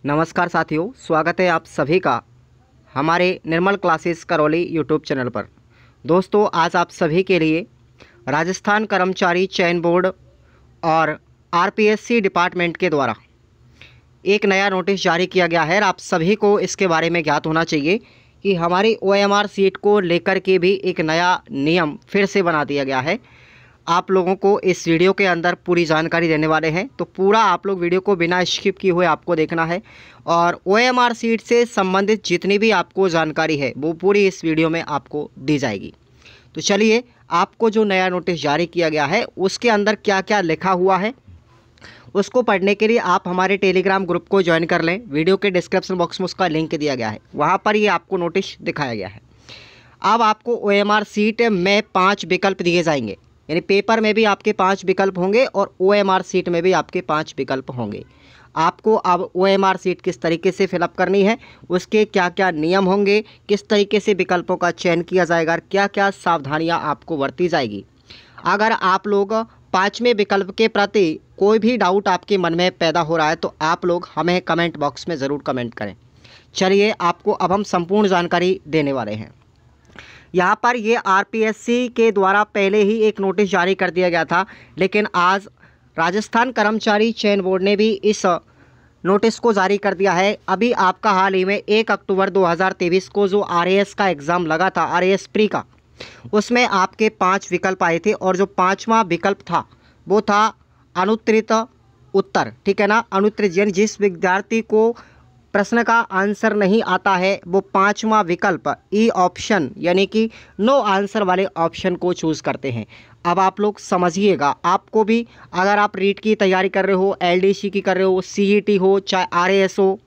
नमस्कार साथियों, स्वागत है आप सभी का हमारे निर्मल क्लासेस करौली यूट्यूब चैनल पर। दोस्तों, आज आप सभी के लिए राजस्थान कर्मचारी चयन बोर्ड और आरपीएससी डिपार्टमेंट के द्वारा एक नया नोटिस जारी किया गया है। आप सभी को इसके बारे में ज्ञात होना चाहिए कि हमारी ओएमआर सीट को लेकर के भी एक नया नियम फिर से बना दिया गया है। आप लोगों को इस वीडियो के अंदर पूरी जानकारी देने वाले हैं, तो पूरा आप लोग वीडियो को बिना स्किप किए हुए आपको देखना है और ओएमआर सीट से संबंधित जितनी भी आपको जानकारी है वो पूरी इस वीडियो में आपको दी जाएगी। तो चलिए, आपको जो नया नोटिस जारी किया गया है उसके अंदर क्या क्या लिखा हुआ है उसको पढ़ने के लिए आप हमारे टेलीग्राम ग्रुप को ज्वाइन कर लें। वीडियो के डिस्क्रिप्शन बॉक्स में उसका लिंक दिया गया है, वहाँ पर ये आपको नोटिस दिखाया गया है। अब आपको ओएमआर सीट में 5 विकल्प दिए जाएंगे, यानी पेपर में भी आपके 5 विकल्प होंगे और ओएमआर सीट में भी आपके 5 विकल्प होंगे। आपको अब ओएमआर सीट किस तरीके से फिलअप करनी है, उसके क्या क्या नियम होंगे, किस तरीके से विकल्पों का चयन किया जाएगा, क्या क्या सावधानियां आपको बरती जाएगी। अगर आप लोग 5वें विकल्प के प्रति कोई भी डाउट आपके मन में पैदा हो रहा है तो आप लोग हमें कमेंट बॉक्स में ज़रूर कमेंट करें। चलिए, आपको अब हम संपूर्ण जानकारी देने वाले हैं। यहाँ पर ये आरपीएससी के द्वारा पहले ही एक नोटिस जारी कर दिया गया था, लेकिन आज राजस्थान कर्मचारी चयन बोर्ड ने भी इस नोटिस को जारी कर दिया है। अभी आपका हाल ही में 1 अक्टूबर 2023 को जो आरएएस का एग्ज़ाम लगा था, आरएएस प्री का, उसमें आपके 5 विकल्प आए थे और जो 5वां विकल्प था वो था अनुत्तरित उत्तर। ठीक है ना, अनुत्तरित यानी जिस विद्यार्थी को प्रश्न का आंसर नहीं आता है वो 5वां विकल्प ई ऑप्शन यानी कि नो आंसर वाले ऑप्शन को चूज़ करते हैं। अब आप लोग समझिएगा, आपको भी अगर आप रीट की तैयारी कर रहे हो, एलडीसी की कर रहे हो, सीईटी हो, चाहे आरएएस हो,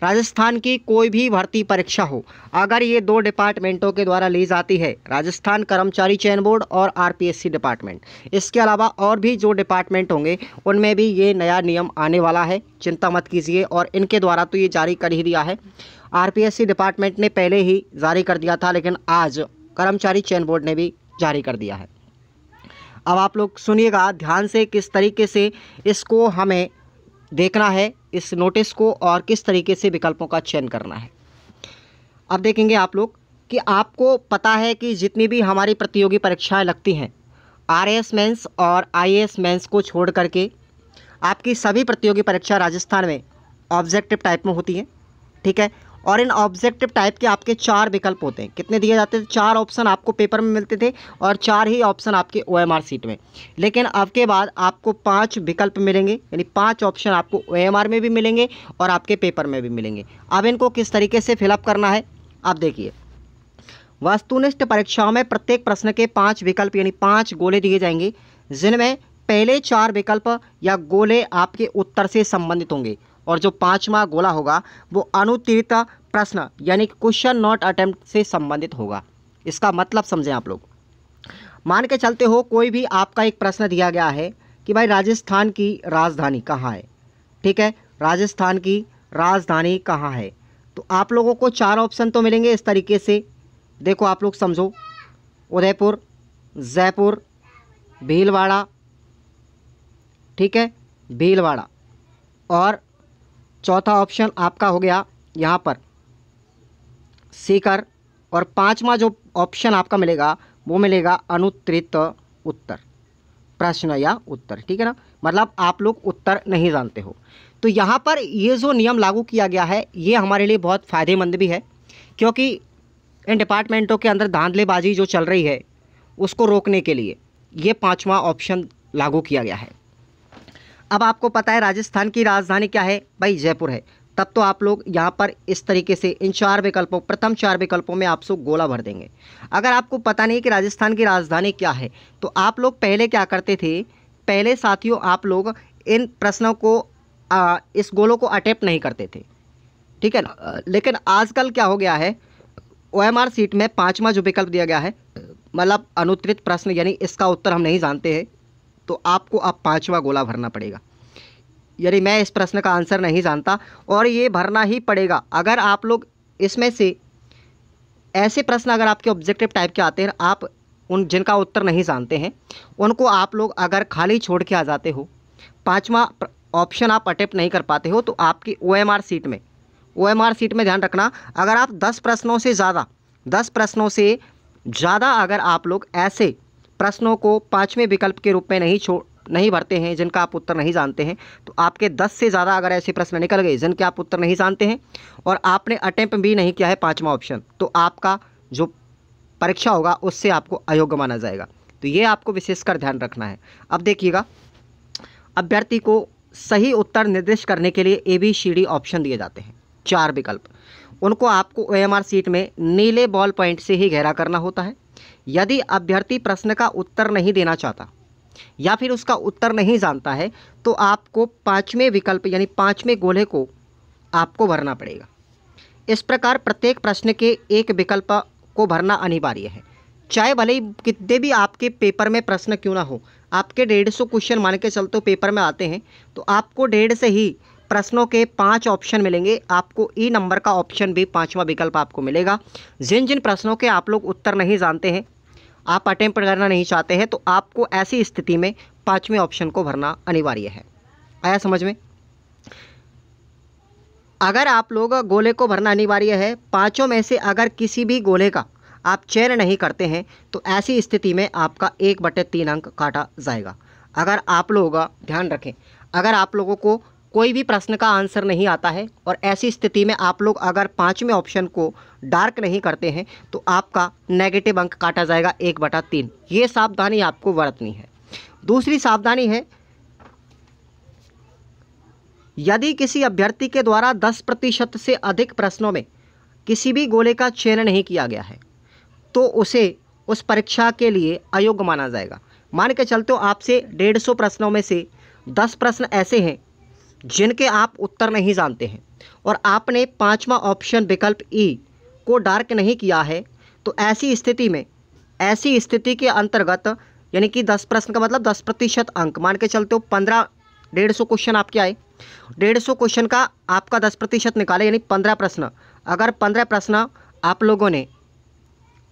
राजस्थान की कोई भी भर्ती परीक्षा हो, अगर ये 2 डिपार्टमेंटों के द्वारा ली जाती है, राजस्थान कर्मचारी चयन बोर्ड और आरपीएससी डिपार्टमेंट, इसके अलावा और भी जो डिपार्टमेंट होंगे उनमें भी ये नया नियम आने वाला है। चिंता मत कीजिए, और इनके द्वारा तो ये जारी कर ही दिया है। आरपीएससी डिपार्टमेंट ने पहले ही जारी कर दिया था, लेकिन आज कर्मचारी चयन बोर्ड ने भी जारी कर दिया है। अब आप लोग सुनिएगा ध्यान से किस तरीके से इसको हमें देखना है, इस नोटिस को, और किस तरीके से विकल्पों का चयन करना है। अब देखेंगे आप लोग कि आपको पता है कि जितनी भी हमारी प्रतियोगी परीक्षाएं लगती हैं, आरएएस मेंस और आईएएस मेंस को छोड़ करके आपकी सभी प्रतियोगी परीक्षा राजस्थान में ऑब्जेक्टिव टाइप में होती हैं। ठीक है, और इन ऑब्जेक्टिव टाइप के आपके 4 विकल्प होते हैं। कितने दिए जाते थे? 4 ऑप्शन आपको पेपर में मिलते थे और 4 ही ऑप्शन आपके ओएमआर सीट में। लेकिन अब के बाद आपको 5 विकल्प मिलेंगे, यानी 5 ऑप्शन आपको ओएमआर में भी मिलेंगे और आपके पेपर में भी मिलेंगे। अब इनको किस तरीके से फिलअप करना है, आप देखिए। वस्तुनिष्ठ परीक्षाओं में प्रत्येक प्रश्न के 5 विकल्प यानी 5 गोले दिए जाएंगे, जिनमें पहले 4 विकल्प या गोले आपके उत्तर से संबंधित होंगे और जो 5वां गोला होगा वो अनुत्तरित प्रश्न यानी क्वेश्चन नॉट अटेम्प्ट से संबंधित होगा। इसका मतलब समझें आप लोग। मान के चलते हो कोई भी आपका एक प्रश्न दिया गया है कि भाई राजस्थान की राजधानी कहाँ है। ठीक है, राजस्थान की राजधानी कहाँ है, तो आप लोगों को 4 ऑप्शन तो मिलेंगे इस तरीके से। देखो आप लोग समझो, उदयपुर, जयपुर, भीलवाड़ा, ठीक है, भीलवाड़ा, और चौथा ऑप्शन आपका हो गया यहाँ पर सीकर, और 5वां जो ऑप्शन आपका मिलेगा वो मिलेगा अनुत्तरित उत्तर, प्रश्न या उत्तर। ठीक है ना, मतलब आप लोग उत्तर नहीं जानते हो। तो यहाँ पर ये जो नियम लागू किया गया है ये हमारे लिए बहुत फ़ायदेमंद भी है, क्योंकि इन डिपार्टमेंटों के अंदर धांधलेबाजी जो चल रही है उसको रोकने के लिए ये 5वां ऑप्शन लागू किया गया है। अब आपको पता है राजस्थान की राजधानी क्या है, भाई जयपुर है। तब तो आप लोग यहाँ पर इस तरीके से इन 4 विकल्पों, प्रथम 4 विकल्पों में आप सब गोला भर देंगे। अगर आपको पता नहीं कि राजस्थान की राजधानी क्या है तो आप लोग पहले क्या करते थे, पहले साथियों आप लोग इन प्रश्नों को इस गोलों को अटेम्प्ट नहीं करते थे। ठीक है ना, लेकिन आजकल क्या हो गया है, ओएमआर सीट में 5वां जो विकल्प दिया गया है, मतलब अनुत्तरित प्रश्न यानी इसका उत्तर हम नहीं जानते हैं, तो आपको अब 5वां गोला भरना पड़ेगा। यानी मैं इस प्रश्न का आंसर नहीं जानता और ये भरना ही पड़ेगा। अगर आप लोग इसमें से ऐसे प्रश्न अगर आपके ऑब्जेक्टिव टाइप के आते हैं, आप उन जिनका उत्तर नहीं जानते हैं उनको आप लोग अगर खाली छोड़ के आ जाते हो पाँचवा ऑप्शन आप अटेम्प्ट नहीं कर पाते हो तो आपकी OMR सीट में ध्यान रखना, अगर आप 10 प्रश्नों से ज़्यादा अगर आप लोग ऐसे प्रश्नों को पाँचवें विकल्प के रूप में नहीं भरते हैं जिनका आप उत्तर नहीं जानते हैं, तो आपके 10 से ज़्यादा अगर ऐसे प्रश्न निकल गए जिनके आप उत्तर नहीं जानते हैं और आपने अटेम्प्ट भी नहीं किया है पाँचवा ऑप्शन, तो आपका जो परीक्षा होगा उससे आपको अयोग्य माना जाएगा। तो ये आपको विशेषकर ध्यान रखना है। अब देखिएगा, अभ्यर्थी को सही उत्तर निर्दिष्ट करने के लिए ABCD ऑप्शन दिए जाते हैं, 4 विकल्प। उनको आपको OMR सीट में नीले बॉल पॉइंट से ही गहरा करना होता है। यदि अभ्यर्थी प्रश्न का उत्तर नहीं देना चाहता या फिर उसका उत्तर नहीं जानता है तो आपको पाँचवें विकल्प यानी पाँचवें गोले को आपको भरना पड़ेगा। इस प्रकार प्रत्येक प्रश्न के एक विकल्प को भरना अनिवार्य है, चाहे भले ही कितने भी आपके पेपर में प्रश्न क्यों ना हो। आपके 150 क्वेश्चन मान के चलते पेपर में आते हैं तो आपको 150 से ही प्रश्नों के 5 ऑप्शन मिलेंगे। आपको E नंबर का ऑप्शन भी 5वां विकल्प आपको मिलेगा। जिन जिन प्रश्नों के आप लोग उत्तर नहीं जानते हैं, आप अटेम्प्ट करना नहीं चाहते हैं, तो आपको ऐसी स्थिति में 5वें ऑप्शन को भरना अनिवार्य है। आया समझ में? अगर आप लोग गोले को भरना अनिवार्य है, पाँचों में से अगर किसी भी गोले का आप चयन नहीं करते हैं तो ऐसी स्थिति में आपका 1/3 अंक काटा जाएगा। अगर आप लोग ध्यान रखें, अगर आप लोगों को कोई भी प्रश्न का आंसर नहीं आता है और ऐसी स्थिति में आप लोग अगर 5वें ऑप्शन को डार्क नहीं करते हैं तो आपका नेगेटिव अंक काटा जाएगा 1/3। ये सावधानी आपको बरतनी है। दूसरी सावधानी है, यदि किसी अभ्यर्थी के द्वारा 10% से अधिक प्रश्नों में किसी भी गोले का चयन नहीं किया गया है तो उसे उस परीक्षा के लिए अयोग्य माना जाएगा। मान के चलते हो आपसे 150 प्रश्नों में से 10 प्रश्न ऐसे हैं जिनके आप उत्तर नहीं जानते हैं और आपने 5वां ऑप्शन विकल्प E को डार्क नहीं किया है, तो ऐसी स्थिति के अंतर्गत यानी कि 10 प्रश्न का मतलब 10% अंक मान के चलते हो 150 क्वेश्चन आपके आए, 150 क्वेश्चन का आपका 10% निकाले यानी 15 प्रश्न। अगर 15 प्रश्न आप लोगों ने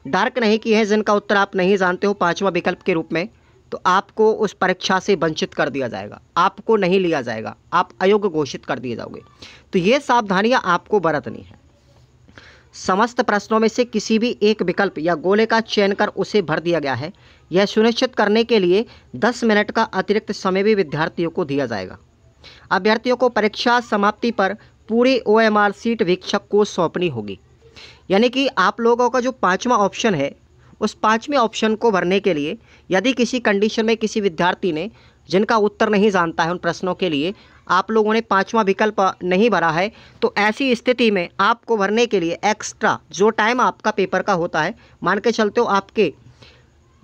डार्क नहीं किए हैं जिनका उत्तर आप नहीं जानते हो 5वां विकल्प के रूप में, तो आपको उस परीक्षा से वंचित कर दिया जाएगा, आपको नहीं लिया जाएगा, आप अयोग्य घोषित कर दिए जाओगे। तो ये सावधानियां आपको बरतनी है। समस्त प्रश्नों में से किसी भी एक विकल्प या गोले का चयन कर उसे भर दिया गया है, यह सुनिश्चित करने के लिए 10 मिनट का अतिरिक्त समय भी विद्यार्थियों को दिया जाएगा। अभ्यर्थियों को परीक्षा समाप्ति पर पूरी OMR सीट वीक्षक को सौंपनी होगी। यानी कि आप लोगों का जो 5वां ऑप्शन है, उस 5वें ऑप्शन को भरने के लिए यदि किसी कंडीशन में किसी विद्यार्थी ने जिनका उत्तर नहीं जानता है उन प्रश्नों के लिए आप लोगों ने 5वां विकल्प नहीं भरा है, तो ऐसी स्थिति में आपको भरने के लिए एक्स्ट्रा जो टाइम आपका पेपर का होता है, मान के चलते हो आपके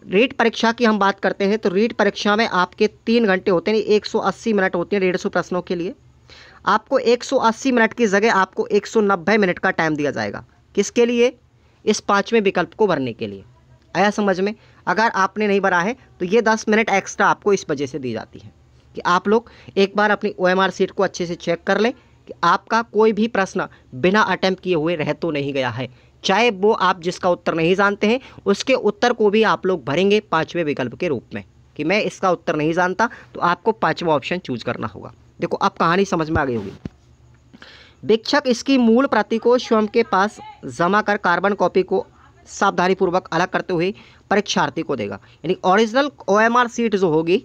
रीट परीक्षा की हम बात करते हैं तो रीट परीक्षा में आपके 3 घंटे होते हैं, 180 मिनट होते हैं 150 प्रश्नों के लिए। आपको 180 मिनट की जगह आपको 190 मिनट का टाइम दिया जाएगा। किसके लिए? इस 5वें विकल्प को भरने के लिए। आया समझ में? अगर आपने नहीं भरा है तो ये 10 मिनट एक्स्ट्रा आपको इस वजह से दी जाती है कि आप लोग एक बार अपनी OMR सीट को अच्छे से चेक कर लें कि आपका कोई भी प्रश्न बिना अटेम्प्ट किए हुए रह तो नहीं गया है। चाहे वो आप जिसका उत्तर नहीं जानते हैं उसके उत्तर को भी आप लोग भरेंगे 5वें विकल्प के रूप में कि मैं इसका उत्तर नहीं जानता, तो आपको 5वां ऑप्शन चूज करना होगा। देखो अब कहानी समझ में आ गई होगी। वीक्षक इसकी मूल प्रति को स्वयं के पास जमा कर कार्बन कॉपी को सावधानीपूर्वक अलग करते हुए परीक्षार्थी को देगा। यानी ओरिजिनल OMR सीट जो होगी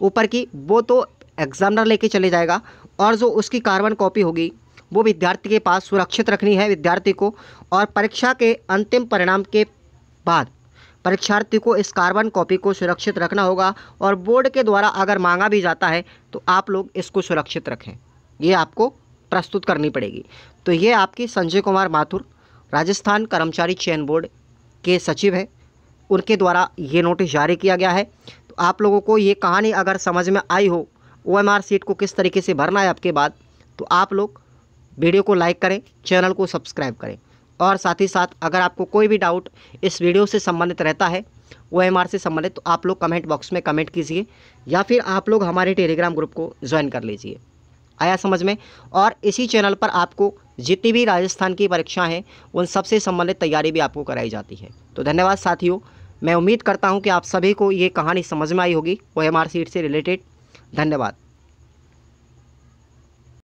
ऊपर की वो तो एग्जामिनर लेके चले जाएगा और जो उसकी कार्बन कॉपी होगी वो विद्यार्थी के पास सुरक्षित रखनी है विद्यार्थी को, और परीक्षा के अंतिम परिणाम के बाद परीक्षार्थी को इस कार्बन कॉपी को सुरक्षित रखना होगा और बोर्ड के द्वारा अगर मांगा भी जाता है तो आप लोग इसको सुरक्षित रखें, ये आपको प्रस्तुत करनी पड़ेगी। तो ये आपकी संजय कुमार माथुर राजस्थान कर्मचारी चयन बोर्ड के सचिव है, उनके द्वारा ये नोटिस जारी किया गया है। तो आप लोगों को ये कहानी अगर समझ में आई हो OMR सीट को किस तरीके से भरना है आपके बाद, तो आप लोग वीडियो को लाइक करें, चैनल को सब्सक्राइब करें, और साथ ही साथ अगर आपको कोई भी डाउट इस वीडियो से संबंधित रहता है OMR से संबंधित तो आप लोग कमेंट बॉक्स में कमेंट कीजिए या फिर आप लोग हमारे टेलीग्राम ग्रुप को ज्वाइन कर लीजिए। आया समझ में? और इसी चैनल पर आपको जितनी भी राजस्थान की परीक्षाएं हैं उन सबसे संबंधित तैयारी भी आपको कराई जाती है। तो धन्यवाद साथियों, मैं उम्मीद करता हूं कि आप सभी को ये कहानी समझ में आई होगी OMR सीट से रिलेटेड। धन्यवाद।